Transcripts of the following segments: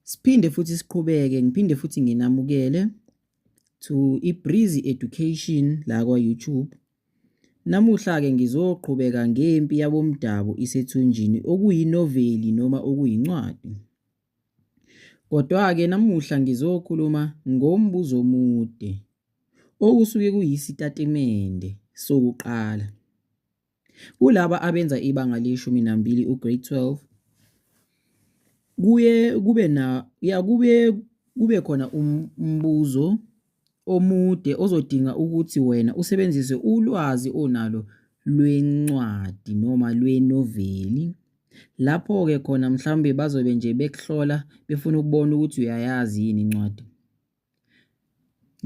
Siphinde futhi siqhubeke, ngiphinde futhi nginamukele to iBreezy Education la kwa-YouTube. Namuhla-ke ngizoqhubeka ngempi yabomdabu isethunjini okuyinoveli noma okuyincwadi. Kodwa-ke namuhla ngizokhuluma ngombuzo omude okusuke kuyisitatimende sokuqala. Kulaba abenza ibanga le-12 ugrade 12 kube khona umbuzo omude ozodinga ukuthi wena usebenzise ulwazi onalo lwencwadi noma lwenoveli. Lapho-ke khona mhlawumbe bazobe nje bekuhlola befuna ukubona ukuthi uyayazi yini incwadi.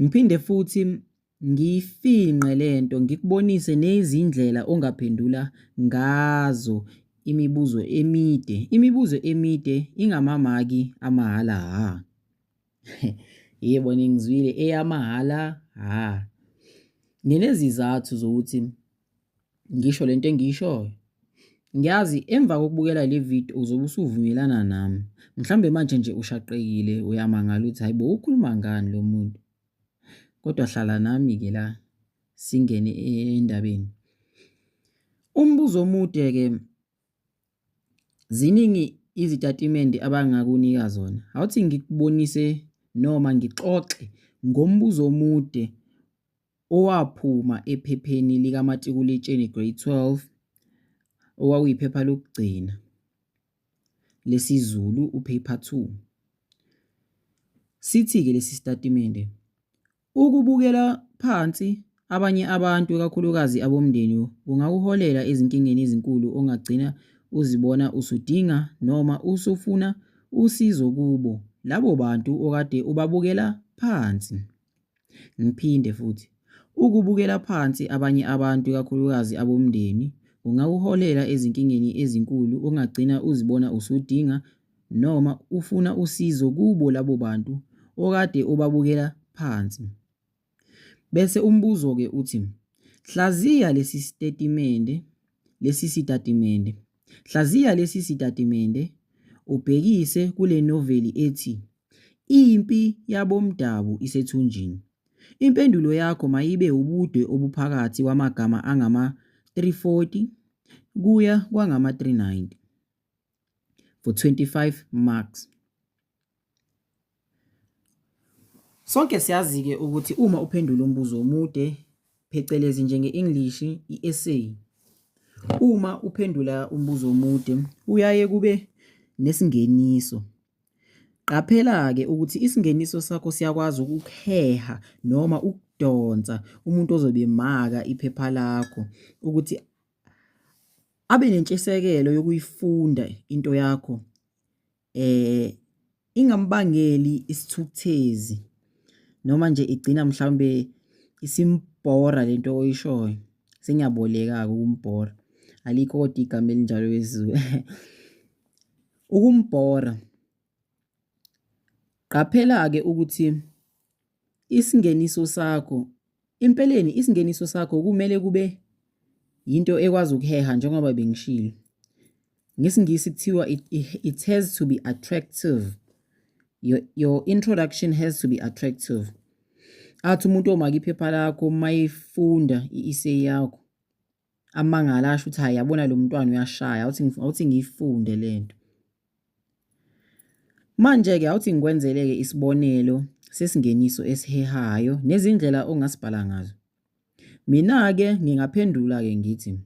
Ngiphinde futhi ngifinqe lento ngikubonise nezindlela ongaphendula ngazo imibuzo emide. Imibuzo emide ingamamaki amahala ha. Yebo ngizwile eyamahala ha. Nginezizathu zokuthi ngisho lento engiyishoyo. Ngiyazi emva kokubukela le video uzobe usuvumelana nami. Mhlambe manje nje ushaqekile uyamangala ukuthi hayibo ukhuluma ngani lo muntu. Kodwa hlala nami ke la singene endabeni. Umbuzo omude ke ziningi izitatimende abangakunika zona. Awuthi ngikubonise noma ngixoxe ngombuzo omude owaphuma ephepheni lika Matikuletsheni grade 12 okwakuyiphepha lokugcina lesiZulu upaper 2. Sithi ke lesi statimende ukubukela phansi abanye abantu kakhulukazi abomndeni kungakuholela ezinkingeni ezinkulu ongagcina uzibona usudinga noma usufuna usizo kubo labo bantu okade ubabukela phansi. Ngiphinde futhi ukubukela phansi abanye abantu kakhulukazi abomndeni kungakuholela ezinkingeni ezinkulu ongagcina uzibona usudinga noma ufuna usizo kubo labo bantu okade ubabukela phansi. Bese umbuzo ke uthi hlaziya lesi sitatimende ubhekise kule noveli ethi Impi Yabomdabu Isethunjini. Impendulo yakho mayibe ubude obuphakathi kwamagama angama-340 kuya kwangama-390 for 25 marks. Sonke siyazi-ke ukuthi uma uphendula umbuzo omude phecelezi njenge-English i-essay, uma uphendula umbuzo omude uyaye kube nesingeniso. Qaphela-ke ukuthi isingeniso sakho siyakwazi ukuheha noma ukudonsa umuntu ozobe maka iphepha lakho ukuthi abe nentshisekelo yokuyifunda into yakho ingambangeli isithukuthezi noma nje igcina mhlambe isimbhora lento oyishoyo. Sengiyaboleka-ke ukumbhora, alikho kodwa igama elinjalo wesiZulu. Ukumbhora. Qaphela-ke ukuthi isingeniso sakho, impeleni isingeniso sakho kumele kube yinto ekwazi ukuheha njengoba bengishilo. NgesiNgisi kuthiwa it has to be attractive. Your introduction has to be attractive. Athi umuntu omaka iphepha lakho mayifunda i-essay yakho amangala asho ukuthi hayi yabona lo mntwana uyashaya, awuthi ngiyifunde lento. Manje ke awuthi ngikwenzeleke isibonelo sesingeniso esihehayo nezindlela ongasibhala ngazo. Mina-ke ngingaphendula ke ngithi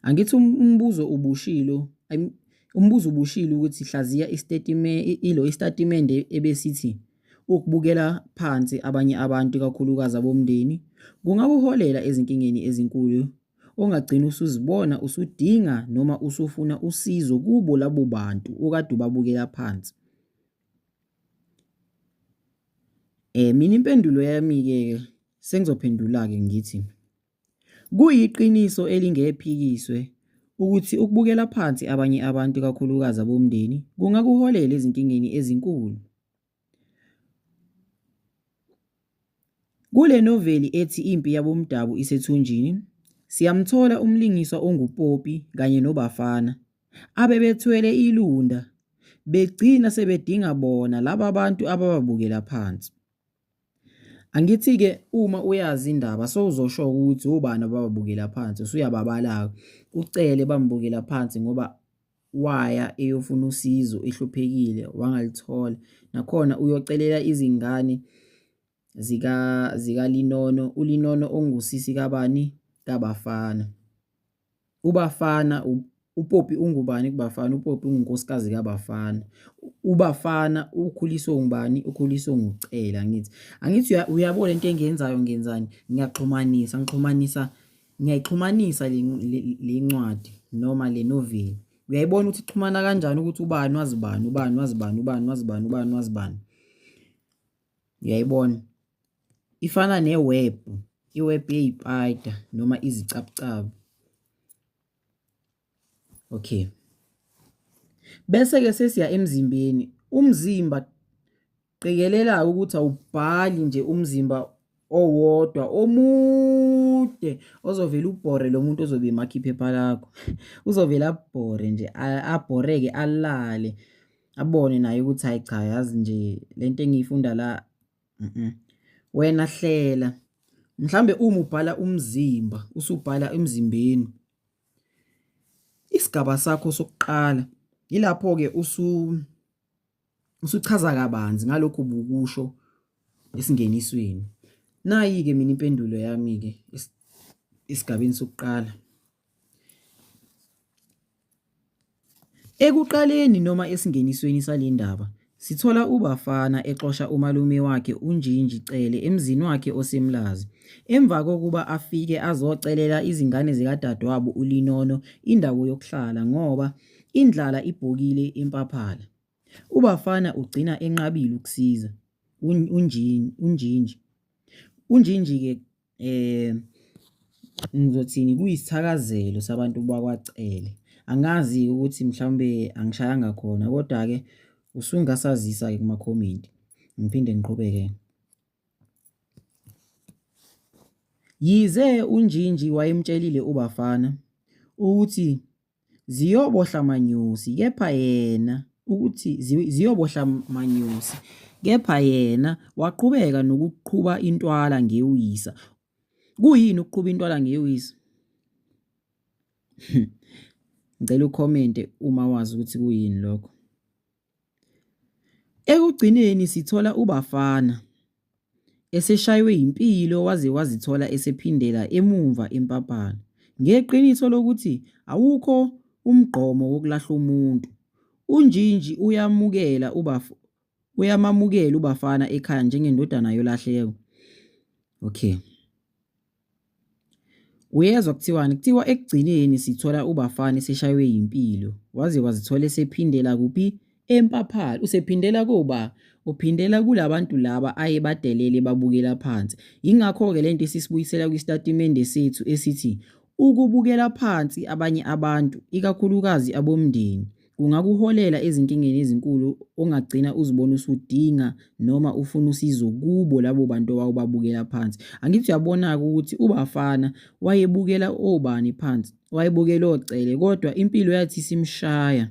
angithi umbuzo ubushilo ukuthi hlaziya isitatimende ebesithi ukubukela phansi abanye abantu kakhulukazi abomndeni kungakuholela ezinkingeni ezinkulu ongagcina usuzibona usudinga noma usufuna usizo kubo labo bantu okade ubabukela phansi. Mina impendulo yami-ke sengizophendula-ke ngithi kuyiqiniso elingephikiswe ukuthi ukubukela phansi abanye abantu kakhulukazi abomndeni kungakuholela ezinkingeni ezinkulu. Kule noveli ethi Impi Yabomdabu Isethunjini siyamthola umlingiswa onguPopi kanye noBafana abebethwele ilunda begcina sebedinga bona laba bantu abababukela phansi. Angithi-ke uma uyazi indaba sowuzosho ukuthi ubani abababukela phansi, usuyababala-ke ucele bambukela phansi ngoba waya eyofuna usizo ehluphekile wangalithola. Nakhona uyocelela izingane zikaLinono, uLinono ongusisi kabani? KaBafana. UBafana uPoppy ungubani kuBafana? uPoppy ungunkosikazi kaBafana. UBafana ukhuliswe ngubani? Ukhuliswe nguCele. Angithi uyabona into engiyenzayo ngenzani? Ngiyayixhumanisa le ncwadi noma le noveli. Uyayibona ukuthi ixhumana kanjani ukuthi ubani wazibani, ubani wazibani, ubani wazibani, ubani wazibani. Uyayibona? Ifana neweb, iweb yey'payida noma izicabucabu. Okay. Bese-ke sesiya emzimbeni. Umzimba qikelela ukuthi awubhali nje umzimba owodwa omude ozovela ubhore lo muntu ozobe emakha iphepha lakho. Uzovela abhore nje, abhoreke alale. Abone naye ukuthi hayi cha yazi nje lento engiyifunda la wena hlela. Mhlambe uma ubhala umzimba, usubhala emzimbeni. Isigaba sakho sokuqala yilapho-ke usuchaza kabanzi ngalokho bukusho esingenisweni. Nayi-ke mina impendulo yami-ke esigabeni sokuqala. Ekuqaleni noma esingenisweni sale ndaba sithola uBafana exosha umalume wakhe uNjinji Cele emzini wakhe oseMlazi. Emva kokuba afike azocelela izingane zikadadewabo uLinono indawo yokuhlala ngoba indlala ibhokile empaphalo. UBafana ugcina enqabile ukusiza uNjinji. uNjinji-ke ngizothini kuyisithakazelo sabantu bakwaCele. Angazi ukuthi mhlawumbe angishayanga khona kodwa-ke usungasazisa-ke kuma-comment. Ngiphinde ngiqhubeke. Yize uNjinji wayemtshelile uBafana ukuthi ziyobohla manyusi kepha yena waqhubeka nokuqhuba intwala ngewisa. Kuyini ukuqhuba intwala ngewisa? Ngicela ucommente uma wazi ukuthi kuyini lokho. Ekugcineni sithola uBafana eseshaywe impilo waze wazithola esephindela emumva empaphalo. Ngeqiniso lokuthi awukho umgqomo wokulahla umuntu. uNjinji uyamamukela uBafana ekhaya njengendodana yolahleko. Okay. Uyezwa kuthiwani? Kuthiwa ekugcineni sithola uBafana eseshaywe impilo waze wazithola esephindela kuphi? Empaphalo. Usephindela kuba uphindela kulabantu laba ayebadelele babukela phansi. Ingakho-ke lento sisibuyisela kwistatimende sethu esithi ukubukela phansi abanye abantu, ikakhulukazi abomndeni, kungakuholela ezinkingeni ezinkulu ongagcina uzibona usudinga noma ufuna usizo kubo labo bantu babukela phansi. Angithi uyabona-ke ukuthi uBafana wayebukela obani phansi? Wayebukela oCele kodwa impilo yathi simshaya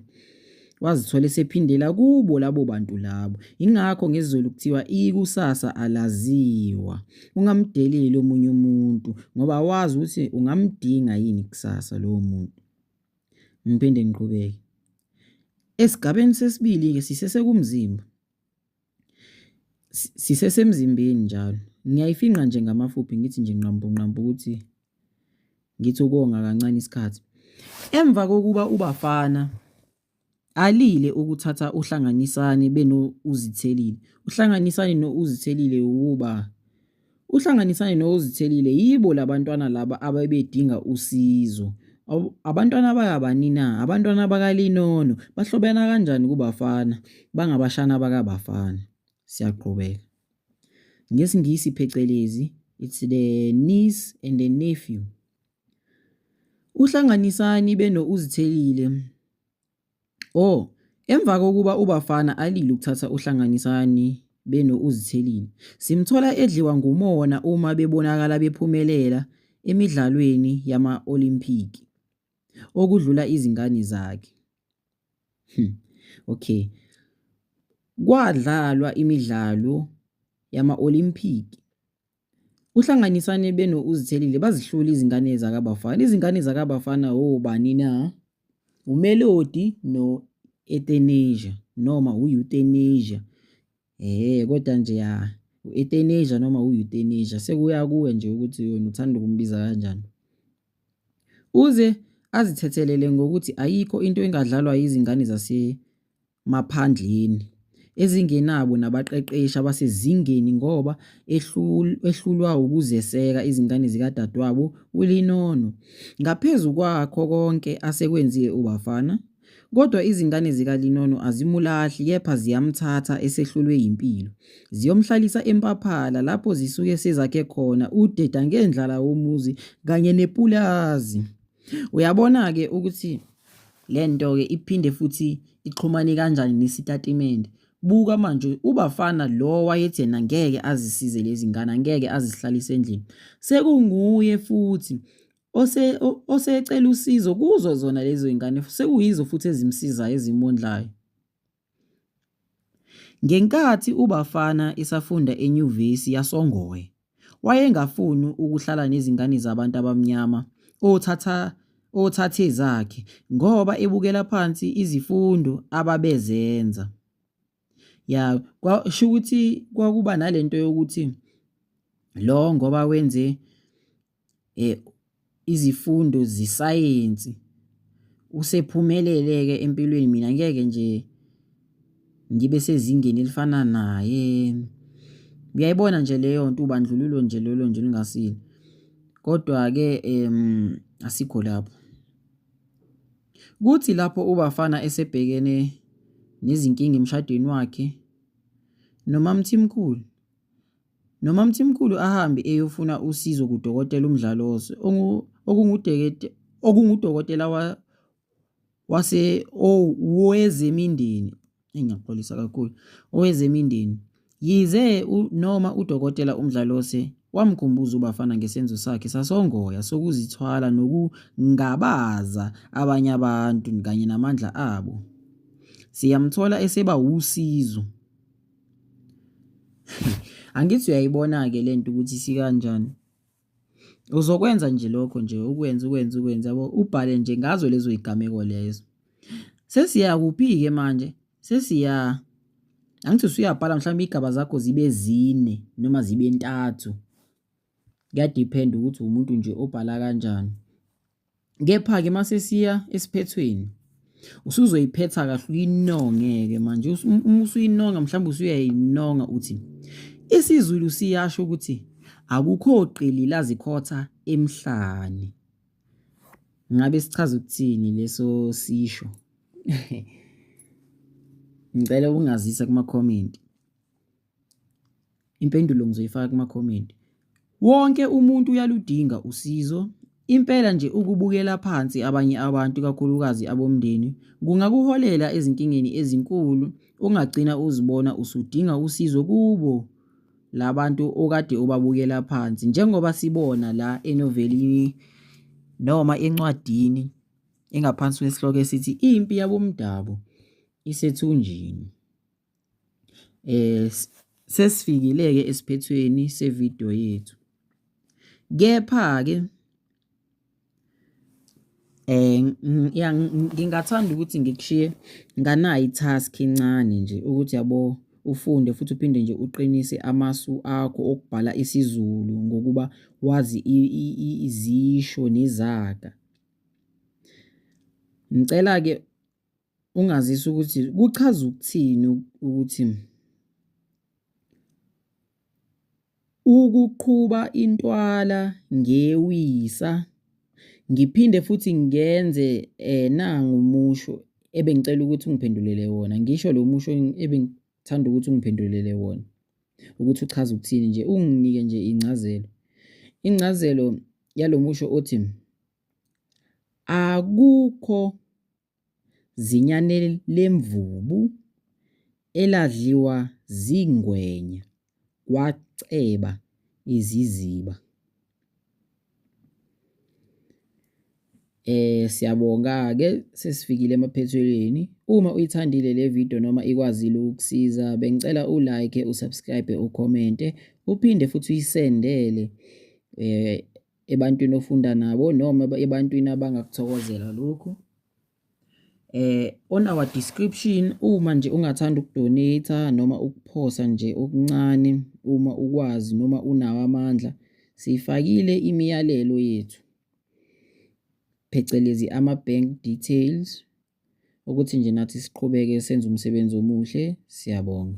wazithola esephindela kubo labo bantu labo. Ingakho ngesiZulu kuthiwa ikusasa alaziwa. Ungamdeleli omunye umuntu ngoba wazi ukuthi ungamdinga yini kusasa lowo muntu. Ngiphinde ngiqhubeke. Esigabeni sesibili-ke sisesekumzimba. Sisesemzimbeni njalo. Ngiyayifinqa nje ngamafuphi ngithi nje nqambu ukuthi ngithi ukonga kancane isikhathi. Emva kokuba uBafana alile ukuthatha uHlanganisani benoUzithelile. uHlanganisani noUzithelile ukuba uHlanganisani noUzithelile yibo labantwana laba ababedinga usizo. Abantwana bakabani na? Abantwana bakaLinono bahlobena kanjani kuBafana? Bangabashana bakaBafana. Siyaqhubeka. NgesiNgisi phecelezi it's the niece and the nephew. uHlanganisani benoUzithelile. Emva kokuba uBafana alile ukuthatha uHlanganisani benoUzithelile, simthola edliwa ngumona uma bebonakala bephumelela emidlalweni yama-Olimpiki okudlula izingane zakhe. Okay. Kwadlalwa imidlalo yama-Olimpiki. UHlanganisane beno-Uzithelile bazihlula izingane zakaBafana. Izingane zakaBafana obani na? uMelody no-Ethanasia noma u-Euthanasia. Kodwa nje u-Ethanasia noma u-Euthanasia sekuya kuwe nje ukuthi wena uthanda ukumbiza kanjani. Uze azithethelele ngokuthi ayikho into engadlalwa izingane zasemaphandleni ezingenabo nabaqeqeshi abasezingeni ngoba ehlulwa ukuzeseka izingane zikadadewabo uLinono. Ngaphezu kwakho konke asekwenziwe uBafana, kodwa izingane zikaLinono azimulahli kepha ziyamthatha esehlulwe yimpilo. Ziyomhlalisa eMpaphala lapho zisuke sezakhe khona udeda ngendlala womuzi kanye nepulazi. Uyabona-ke ukuthi le nto-ke iphinde futhi ixhumane kanjani nesitatimende. Buka manje uBafana lo wayethi yena ngeke azisize lezi ngane, angeke azihlalise endlini, sekunguye futhi osecela usizo kuzo zona lezo ingane, sekuyizo futhi ezimsizayo ezimondlayo. Ngenkathi uBafana esafunda enyuvesi yaSongoye, wayengafuni ukuhlala nezingane zabantu abamnyama othathe zakhe ngoba ebukela phansi izifundo ababezenza. Kwasho ukuthi kwakuba nalento yokuthi lo ngoba wenze izifundo zesayensi usephumelele-ke empilweni, mina ngeke nje ngibe sezingeni elifana naye. Uyayibona nje leyo nto, ubandlululo nje lolo nje lingasile. Kodwa-ke asikho lapho. Kuthi lapho uBafana esebhekene nezinkinga emshadweni wakhe noMamthimkhulu ahambe eyofuna usizo kudokotela uMdlalose okungudokotela owezemindeni. Ngiyaxolisa kakhulu, owezemindeni. Yize noma udokotela uMdlalose wamkhumbuza uBafana ngesenzo sakhe saSongoya sokuzithwala nokungabaza abanye abantu kanye namandla abo, siyamthola eseba usizo. Angithi uyayibona-ke le nto ukuthi sikanjani. Uzokwenza nje lokho nje ukwenza yabo, ubhale nje ngazo lezo yigameko lezo. Sesiya kuphi-ke manje? Angithi usuyabhala mhlawumbe igaba zakho zibe 4 noma zibe 3. Kuyadependa ukuthi umuntu nje obhala kanjani. Kepha-ke mase siya esiphethweni, usuzoyiphetha kahle uyinonge-ke manje. Uma usuyinonga mhlawumbe usuyayinonga uthi isiZulu siyasho ukuthi akukho qili lazikhotha emhlane. Ngabe sichaza ukuthini leso sisho? Ngicela ungazisa kuma-comment. Impendulo ngizoyifaka kuma-comment. Wonke umuntu uyaludinga usizo. Impela nje ukubukela phansi abanye abantu, kakhulukazi abomndeni, kungakuholela ezinkingeni ezinkulu, ungagcina uzibona usudinga usizo kubo labantu okade ubabukela phansi, njengoba sibona la enovelini noma encwadini engaphansi kwesihloko esithi impi yabomdabu isethunjini. Sesifikile-ke esiphethweni sevidiyo yethu. Kepha-ke ngingathanda ukuthi ngikushiye nganayo itask encane nje ukuthi yabo ufunde futhi uphinde nje uqinise amasu akho okubhala isiZulu ngokuba wazi izisho nezaga. Ngicela-ke ungazisa ukuthi kuchaza ukuthini ukuthi ukuqhuba intwala ngewisa. Ngiphinde futhi ngenze nangumusho ebengicela ukuthi ungiphendulele wona. Ngisho lo musho ebengithanda ukuthi ungiphendulele wona ukuthi uchaza ukuthini nje, unginike nje incazelo. Incazelo yalo musho othi akukho zinyane lemvubu eladliwa zingwenya kwaceba iziziba. Siyabonga-ke sesifikile emaphethelweni. Uma uyithandile le video noma ikwazile ukukusiza, bengicela u-like, usubscribe, ucommente, uphinde futhi uyisendele ebantwini ofunda nabo noma ebantwini abangakuthokozela lokhu. On our description, uma nje ungathanda ukudonate noma ukuphosa nje okuncane, uma ukwazi noma unawo amandla, siyifakile imiyalelo yethu phecelezi ama-bank details ukuthi nje nathi siqhubeke senze umsebenzi omuhle. Siyabonga.